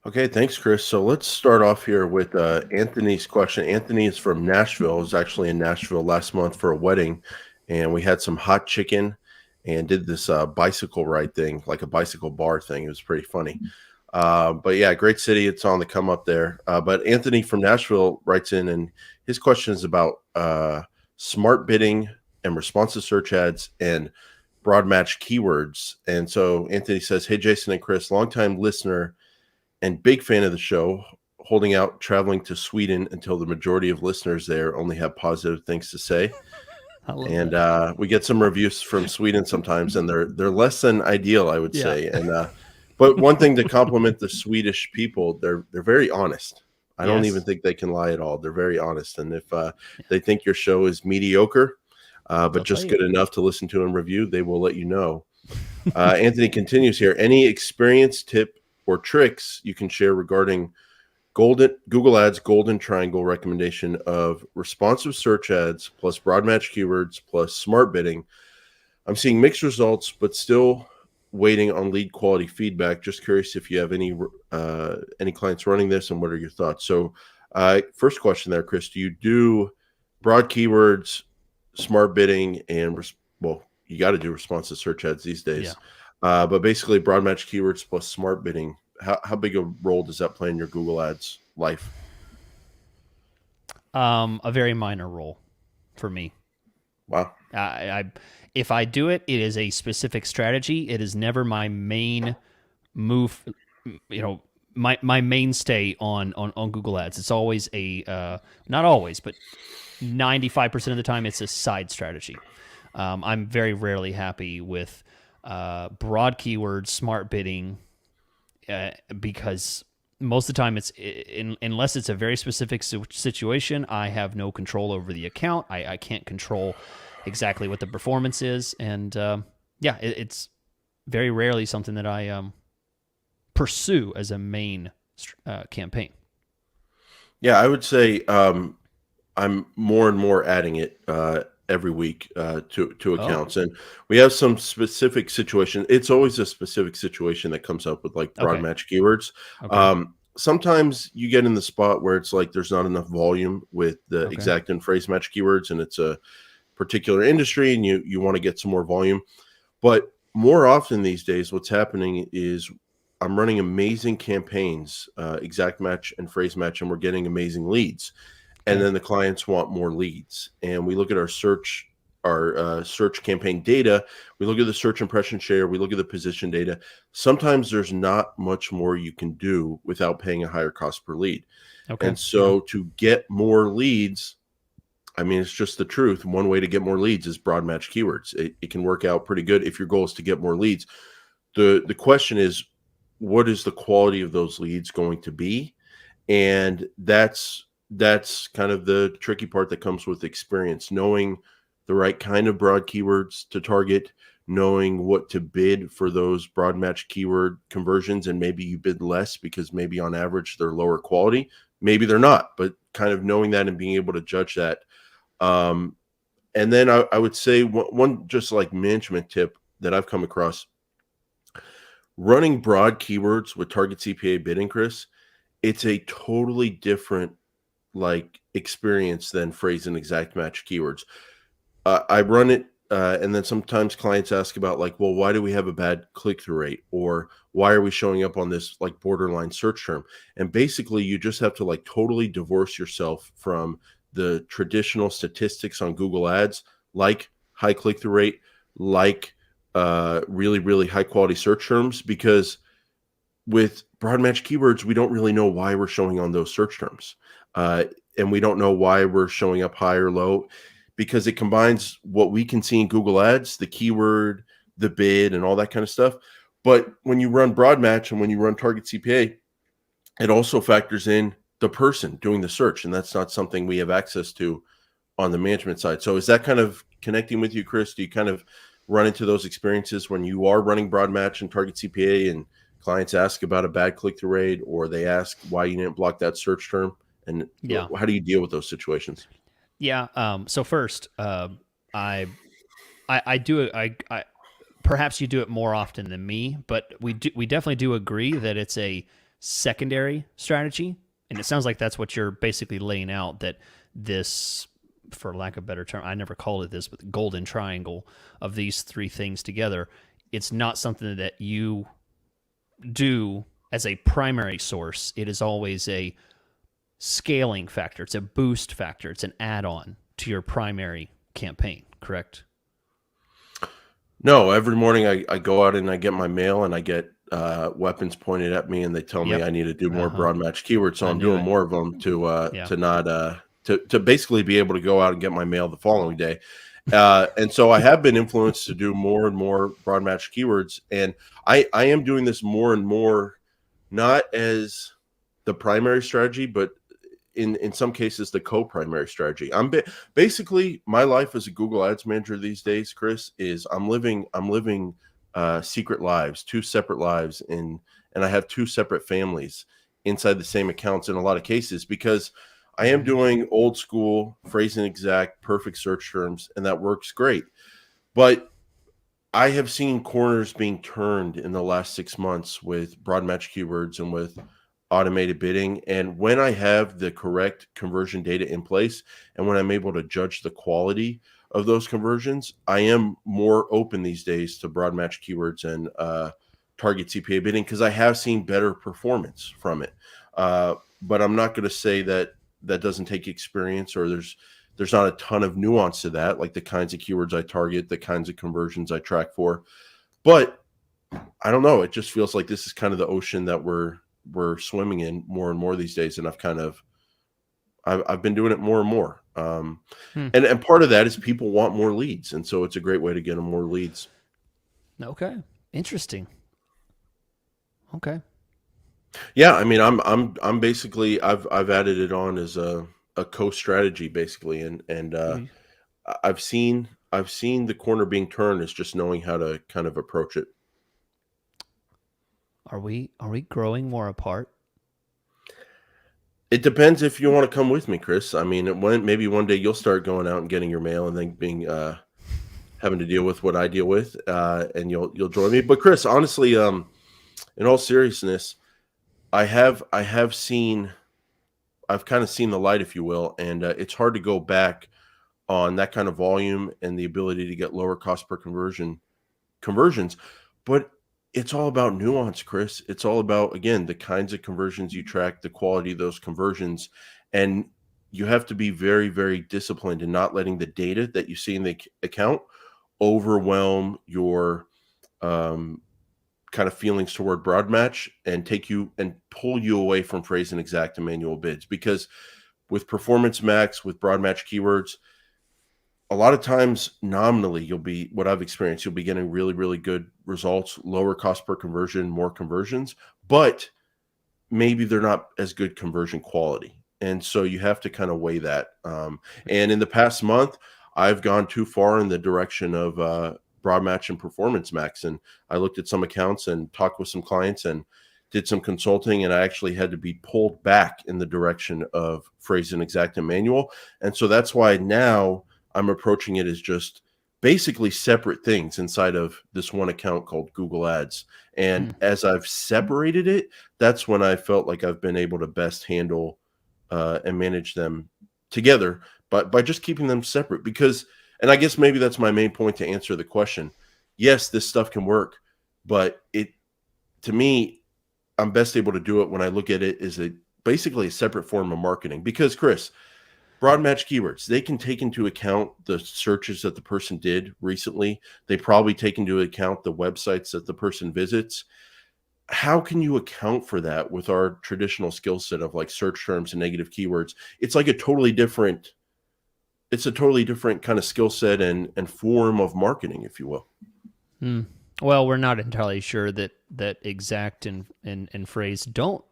Okay, thanks, Chris. So let's start off here with Anthony's question. Anthony is from Nashville. Was actually in Nashville last month for a wedding, and we had some hot chicken and did this bicycle ride thing, like a bicycle bar thing. It was pretty funny. But yeah, great city. It's on the come up there. But Anthony from Nashville writes in, and his question is about smart bidding and responsive search ads and broad match keywords. And so Anthony says, "Hey, Jason and Chris, longtime listener and big fan of the show, holding out traveling to Sweden until the majority of listeners there only have positive things to say. I love And that. we get some reviews from Sweden sometimes, and they're less than ideal, I would Yeah. say. And but one thing to compliment the Swedish people, they're very honest. I don't even Yes. think they can lie at all. They're very honest, and if they think your show is mediocre, but They'll tell just you. good enough to listen to and review, they will let you know. Anthony continues here. Any experience, tip, or tricks you can share regarding golden Google Ads golden triangle recommendation of responsive search ads plus broad match keywords plus smart bidding? I'm seeing mixed results, but still waiting on lead quality feedback. Just curious if you have any clients running this, and what are your thoughts? So, first question there, Chris: do you do broad keywords, smart bidding, and well, you got to do responsive search ads these Yeah. days, but basically broad match keywords plus smart bidding. How big a role does that play in your Google Ads life? A very minor role for me. Wow. I if I do it, it is a specific strategy. It is never my main move. You know, my mainstay on Google Ads. It's always a not always, but 95% of the time, it's a side strategy. I'm very rarely happy with broad keywords, smart bidding, because most of the time unless it's a very specific situation, I have no control over the account. I can't control exactly what the performance is, and yeah, it's very rarely something that I pursue as a main campaign. Yeah, I would say I'm more and more adding it every week to Oh, accounts, and we have some specific situation. It's always a specific situation that comes up with like broad okay, match keywords. okay, Sometimes you get in the spot where it's like there's not enough volume with the okay, exact and phrase match keywords, and it's a particular industry, and you want to get some more volume. But more often these days, what's happening is I'm running amazing campaigns, exact match and phrase match, and we're getting amazing leads. And okay, then the clients want more leads. And we look at our search campaign data. We look at the search impression share. We look at the position data. Sometimes there's not much more you can do without paying a higher cost per lead. okay, And yeah, so to get more leads, I mean, it's just the truth. One way to get more leads is broad match keywords. It can work out pretty good if your goal is to get more leads. The question is, what is the quality of those leads going to be? And that's kind of the tricky part that comes with experience, knowing the right kind of broad keywords to target, knowing what to bid for those broad match keyword conversions, and maybe you bid less because maybe on average they're lower quality, maybe they're not, but kind of knowing that and being able to judge that. um, and then I would say one just like management tip that I've come across: running broad keywords with target CPA bidding, Chris, it's a totally different like experience than phrase and exact match keywords. I run it, and then sometimes clients ask about like, well, why do we have a bad click through rate, or why are we showing up on this like borderline search term? And basically, you just have to like totally divorce yourself from the traditional statistics on Google Ads, like high click through rate, like really high quality search terms, because with broad match keywords, we don't really know why we're showing on those search terms. Uh, and we don't know why we're showing up high or low, because it combines what we can see in Google Ads, the keyword, the bid, and all that kind of stuff. But when you run broad match and when you run target CPA, it also factors in the person doing the search. And that's not something we have access to on the management side. So is that kind of connecting with you, Chris? Do you kind of run into those experiences when you are running broad match and target CPA, and clients ask about a bad click through rate, or they ask why you didn't block that search term? And yeah, how do you deal with those situations? yeah. So first, I I do it. Perhaps you do it more often than me, but we definitely do agree that it's a secondary strategy. And it sounds like that's what you're basically laying out, that this, for lack of a better term, I never called it this, but the golden triangle of these three things together, it's not something that you do as a primary source. It is always a scaling factor. It's a boost factor. It's an add-on to your primary campaign, correct? No, every morning I go out and I get my mail and I get weapons pointed at me and they tell me Yep. I need to do more Uh-huh. broad match keywords. So I I'm knew doing it. more of them Yeah. to not to basically be able to go out and get my mail the following day. And so I have been influenced to do more and more broad match keywords. And I am doing this more and more, not as the primary strategy, but in some cases the co-primary strategy. Basically my life as a Google Ads manager these days, Chris, is I'm living secret lives, two separate lives, and I have two separate families inside the same accounts in a lot of cases, because I am doing old school phrase and exact perfect search terms, and that works great. But I have seen corners being turned in the last 6 months with broad match keywords and with automated bidding. And when I have the correct conversion data in place and when I'm able to judge the quality of those conversions, I am more open these days to broad match keywords and target CPA bidding, because I have seen better performance from it. But I'm not going to say that that doesn't take experience, or there's not a ton of nuance to that, like the kinds of keywords I target, the kinds of conversions I track for. But I don't know. It just feels like this is kind of the ocean that we're swimming in more and more these days, and I've been doing it more and more. Hmm. And part of that is people want more leads, and so it's a great way to get them more leads. Okay. Interesting. Okay. Yeah, I mean, I'm basically I've added it on as a co-strategy basically, and You- I've seen the corner being turned, is just knowing how to kind of approach it. Are we growing more apart? It depends if you want to come with me, Chris. I mean, maybe one day you'll start going out and getting your mail, and then being having to deal with what I deal with, and you'll join me. But Chris, honestly, in all seriousness, I have seen, I've kind of seen the light, if you will, and it's hard to go back on that kind of volume and the ability to get lower cost per conversions. But it's all about nuance, Chris. It's all about, again, the kinds of conversions you track, the quality of those conversions, and you have to be very, very disciplined in not letting the data that you see in the account overwhelm your um, kind of feelings toward broad match and take you and pull you away from phrase and exact and manual bids. Because with performance max, with broad match keywords, a lot of times nominally you'll be, what I've experienced, you'll be getting really, really good results, lower cost per conversion, more conversions, but maybe they're not as good conversion quality. And so you have to kind of weigh that. And in the past month, I've gone too far in the direction of broad match and performance max. And I looked at some accounts and talked with some clients and did some consulting. And I actually had to be pulled back in the direction of phrase and exact and manual. And so that's why now I'm approaching it as just basically separate things inside of this one account called Google Ads. Hmm. And as I've separated it, that's when I felt like I've been able to best handle and manage them together, but by just keeping them separate. Because, and I guess maybe that's my main point to answer the question. Yes, this stuff can work, but to me, I'm best able to do it when I look at it as basically a separate form of marketing. Because Chris, broad match keywords, they can take into account the searches that the person did recently. They probably take into account the websites that the person visits. How can you account for that with our traditional skill set of like search terms and negative keywords? It's like it's a totally different kind of skill set and form of marketing, if you will. Hmm. Well, we're not entirely sure that exact and phrase don't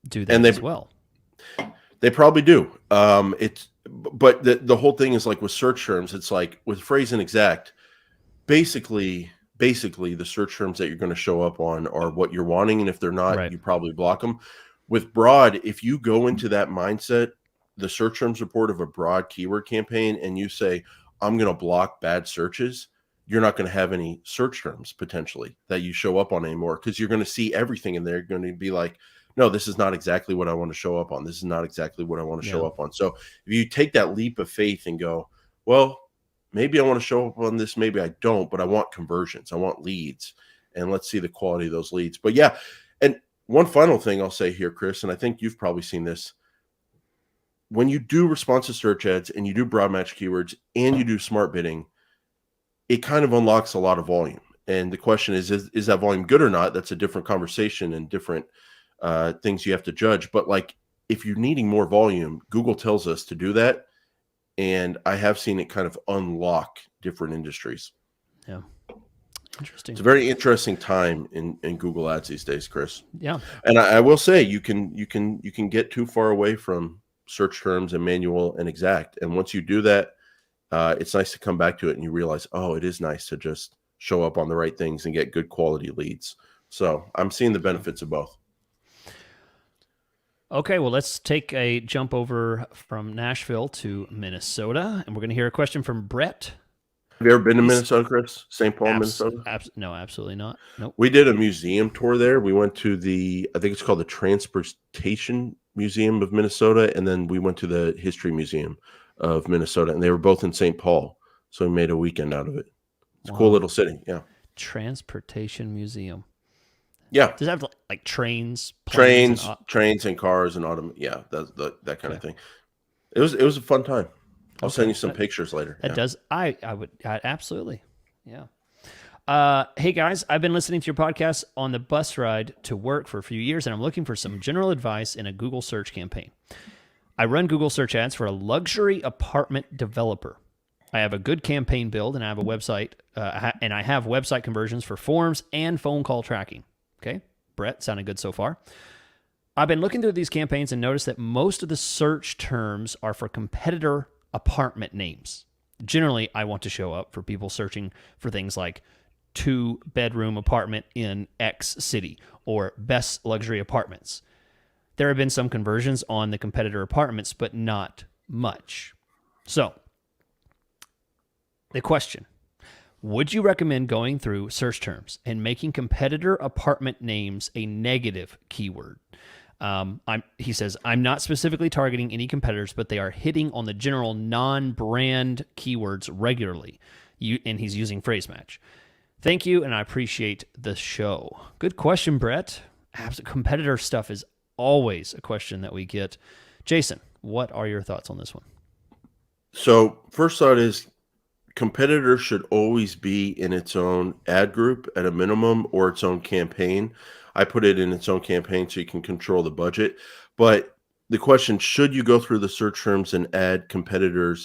do And that as well. they probably do. But the whole thing is like with search terms, it's like with phrase and exact, basically the search terms that you're going to show up on are what you're wanting, and if they're not, Right. you probably block them. With broad, if you go into that mindset, the search terms report of a broad keyword campaign, and you say, I'm going to block bad searches, you're not going to have any search terms potentially that you show up on anymore, because you're going to see everything in there. You're going to be like, no, this is not exactly what I want to show up on. This is not exactly what I want to Yeah. show up on. So if you take that leap of faith and go, well, maybe I want to show up on this, maybe I don't, but I want conversions, I want leads, and let's see the quality of those leads. But yeah, and one final thing I'll say here, Chris, and I think you've probably seen this. When you do responsive search ads and you do broad match keywords and you do smart bidding, it kind of unlocks a lot of volume. And the question is that volume good or not? That's a different conversation and different things you have to judge. But like, if you're needing more volume, Google tells us to do that. And I have seen it kind of unlock different industries. Yeah. Interesting. It's a very interesting time in Google Ads these days, Chris. Yeah. And I will say you can get too far away from search terms and manual and exact. And once you do that, it's nice to come back to it and you realize, oh, it is nice to just show up on the right things and get good quality leads. So I'm seeing the benefits of both. Okay, well, let's take a jump over from Nashville to Minnesota, and we're going to hear a question from Brett. Have you ever been to Minnesota, Chris? St. Paul, Minnesota? No, absolutely not. Nope. We did a museum tour there. We went to I think it's called the Transportation Museum of Minnesota, and then we went to the History Museum of Minnesota, and they were both in St. Paul. So we made a weekend out of it. It's a cool little city. Yeah. Transportation Museum. Yeah. Does it have like trains, trains and cars and yeah, that kind of thing. It was a fun time. I'll send you some pictures later. That does. I would absolutely. Yeah. Hey guys, I've been listening to your podcast on the bus ride to work for a few years, and I'm looking for some general advice in a Google search campaign. I run Google search ads for a luxury apartment developer. I have a good campaign build, and I have a website, and I have website conversions for forms and phone call tracking. Okay, Brett, sounding good so far. I've been looking through these campaigns and noticed that most of the search terms are for competitor apartment names. Generally, I want to show up for people searching for things like 2-bedroom apartment in X city or best luxury apartments. There have been some conversions on the competitor apartments, but not much. So, the question: would you recommend going through search terms and making competitor apartment names a negative keyword? He says, I'm not specifically targeting any competitors, but they are hitting on the general non-brand keywords regularly. And he's using phrase match. Thank you, and I appreciate the show. Good question, Brett. Competitor stuff is always a question that we get. Jason, what are your thoughts on this one? So first thought is, competitor should always be in its own ad group at a minimum, or its own campaign. I put it in its own campaign so you can control the budget. But the question, should you go through the search terms and add competitor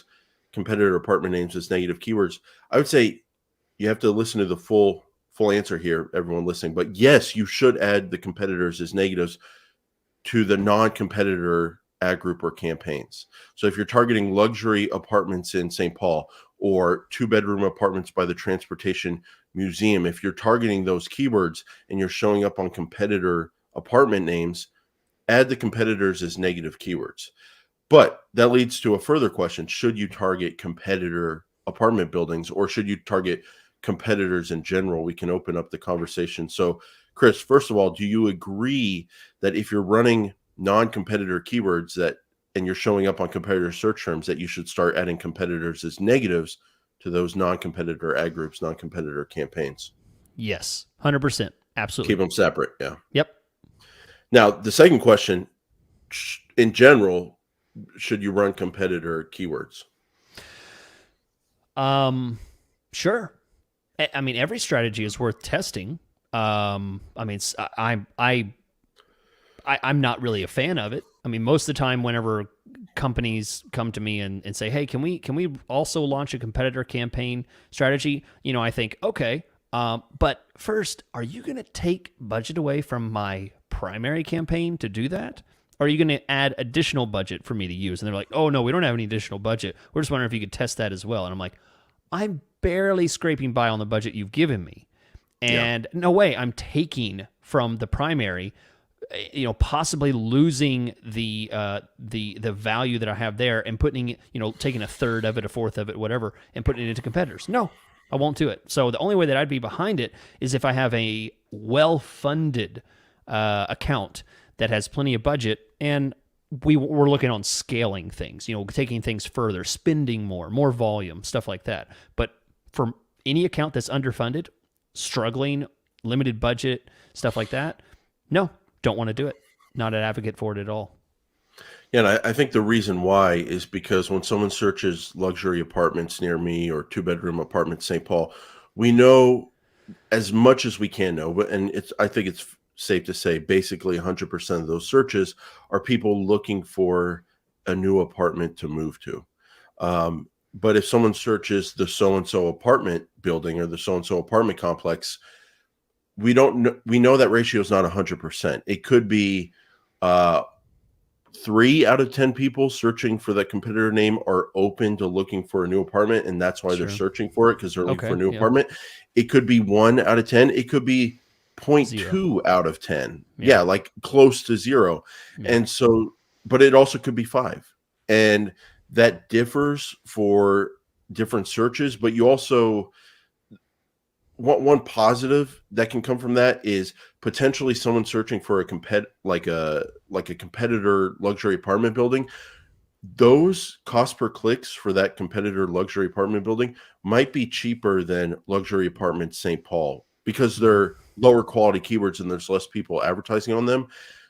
apartment names as negative keywords? I would say you have to listen to the full answer here, everyone listening. But yes, you should add the competitors as negatives to the non-competitor ad group or campaigns. So if you're targeting luxury apartments in St. Paul, or 2-bedroom apartments by the Transportation Museum, if you're targeting those keywords and you're showing up on competitor apartment names, add the competitors as negative keywords. But that leads to a further question. Should you target competitor apartment buildings, or should you target competitors in general? We can open up the conversation. So, Chris, first of all, do you agree that if you're running non-competitor keywords and you're showing up on competitor search terms, that you should start adding competitors as negatives to those non-competitor ad groups, non-competitor campaigns? Yes, 100%. Absolutely. Keep them separate. Yeah. Yep. Now, the second question, in general, should you run competitor keywords? Sure. I mean, every strategy is worth testing. I mean, I'm not really a fan of it. I mean, most of the time, whenever companies come to me and say, "Hey, can we also launch a competitor campaign strategy?" I think, okay, but first, are you going to take budget away from my primary campaign to do that? Or are you going to add additional budget for me to use? And they're like, "Oh no, we don't have any additional budget. We're just wondering if you could test that as well." And I'm like, I'm barely scraping by on the budget you've given me, and no way I'm taking from the primary. Possibly losing the value that I have there and putting, taking a third of it, a fourth of it, whatever, and putting it into competitors. No, I won't do it. So the only way that I'd be behind it is if I have a well-funded account that has plenty of budget, and we're looking on scaling things, taking things further, spending more volume, stuff like that. But for any account that's underfunded, struggling, limited budget, stuff like that, no, don't want to do it. Not an advocate for it at all. Yeah, and I think the reason why is because when someone searches luxury apartments near me or two-bedroom apartments St. Paul, we know as much as we can know, but and I think it's safe to say basically 100% of those searches are people looking for a new apartment to move to. But if someone searches the so and so apartment building or the so and so apartment complex, we know that ratio is not 100%. It could be uh, 3 out of 10 people searching for that competitor name are open to looking for a new apartment, and that's why they're Sure. searching for it because they're looking for Okay. a new Yeah. apartment. It could be 1 out of 10. It could be zero point Zero. 0.2 out of 10. Yeah. Yeah, like close to zero. Yeah. And so, but it also could be 5. And that differs for different searches. But you also, one positive that can come from that is potentially someone searching for a competitor luxury apartment building. Those cost per clicks for that competitor luxury apartment building might be cheaper than luxury apartments St. Paul because Mm-hmm. they're lower quality keywords and there's less people advertising on them.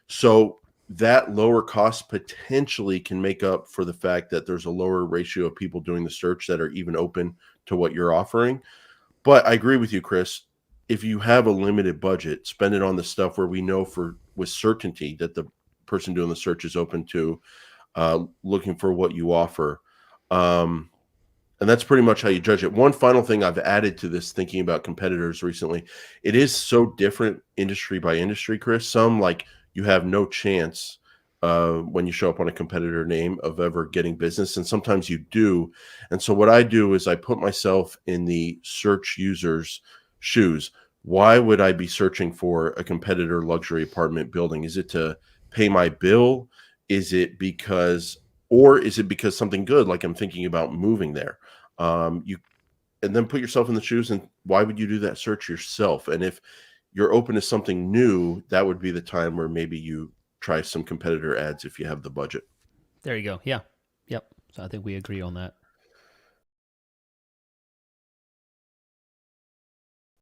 So that lower cost potentially can make up for the fact that there's a lower ratio of people doing the search that are even open to what you're offering. But I agree with you, Chris. If you have a limited budget, spend it on the stuff where we know for with certainty that the person doing the search is open to looking for what you offer. Um, and that's pretty much how you judge it. One final thing I've added to this thinking about competitors recently, it is so different industry by industry, Chris. Some like you have no chance when you show up on a competitor name of ever getting business, and sometimes you do. And so what I do is I put myself in the search user's shoes. Why would I be searching for a competitor luxury apartment building? Is it to pay my bill? Is it because, or is it because something good, like I'm thinking about moving there? You and then put yourself in the shoes, and why would you do that search yourself? And if you're open to something new, that would be the time where maybe you try some competitor ads if you have the budget. There you go. Yeah. Yep. So I think we agree on that.